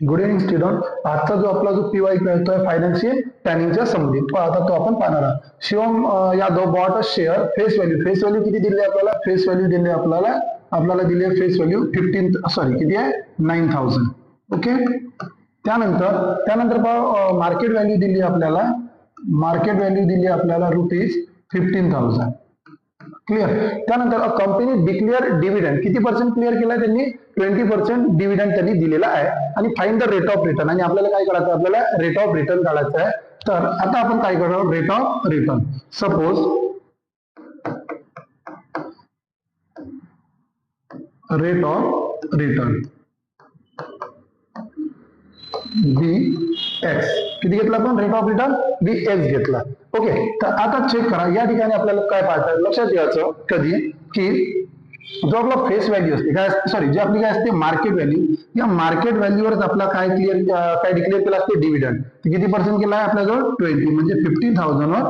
Good evening student. आजचा जो आपला जो PYQ आहे तो आहे फायनान्शियल प्लॅनिंगच्या संबंधित. आता तो आपण पाहणार आहोत. Shivam Yadav bought a share face value किती दिली आपल्याला? फेस व्हॅल्यू दिली आपल्याला दिली आहे फेस व्हॅल्यू 15 किती आहे 9000. ओके. त्यानंतर मार्केट व्हॅल्यू दिली आपल्याला ₹15,000. क्लिअर. त्यानंतर कंपनी डिक्लेअर डिव्हिडंड किती पर्सेंट क्लिअर केलाय त्यांनी? 20% डिव्हिडंड त्यांनी दिलेला आहे. आणि find the rate of return. आणि आपल्याला काय करायचं? आपल्याला रेट ऑफ रिटर्न काढायचं आहे. तर आता आपण काय करणार? Rate of return. Suppose rate of return BX किती घेतला आपण? रेट ऑफ रिटर्न BX घेतला. ओके. तर आता चेक करा. या ठिकाणी आपल्याला काय पाहता लक्षात ठेवायचं कधी की जो आपला फेस व्हॅल्यू असते जी आपली काय असते मार्केट व्हॅल्यू, या मार्केट व्हॅल्यूवरच आपला काय डिक्लेअर केला असते? डिव्हिडंड. किती पर्सेंट केला आहे आपल्याजवळ? 20 म्हणजे 15,000 वर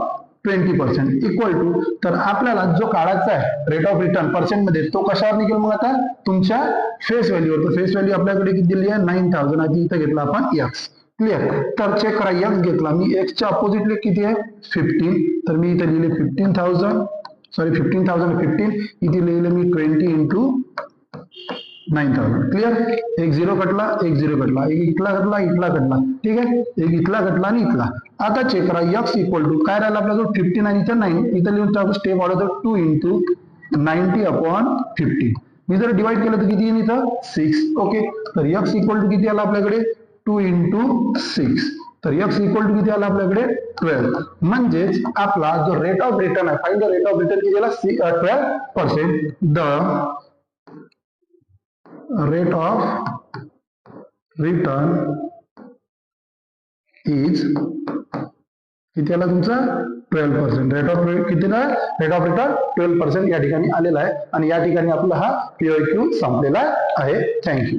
20% इक्वल टू. तर आपल्याला जो काढायचा आहे रेट ऑफ रिटर्न पर्सेंट मध्ये तो कशावर निघेल मग आता? तुमच्या फेस व्हॅल्यूवर. तर फेस व्हॅल्यू आपल्याकडे किती दिली आहे? 9000. आधी इथं घेतला आपण X. क्लिअर. तर चेक करा. X घेतला मी. X च्या अपोजिटली किती आहे? 15. तर मी इथे लिहिले 15,000. 15,015. इथे लिहिले मी 20 into 9000. क्लिअर. एक झिरो कटला, एक इथला कटला. ठीक आहे. एक इथला कटला आणि इथला. आता चेक करा. X इक्वल टू काय राहिला आपल्याजवळ? 15 आणि इथं 9. इथं लिहून टाकू स्टेप ऑर्डर 2 into 90/15. मी जर डिवाइड केलं तर किती येईल इथं? 6. ओके. तर X इक्वल टू किती आला आपल्याकडे? 2 into 6. तर X इक्वल टू किती आला आपल्याकडे? 12. म्हणजेच आपला जो रेट ऑफ रिटर्न आहे, find the rate of return किती आला? 12%. The rate of return is किती आला तुमचा? 12%. रेट ऑफ रिटर्न 12% या ठिकाणी आलेला आहे. आणि या ठिकाणी आपला हा PYQ संपलेला आहे. थँक्यू.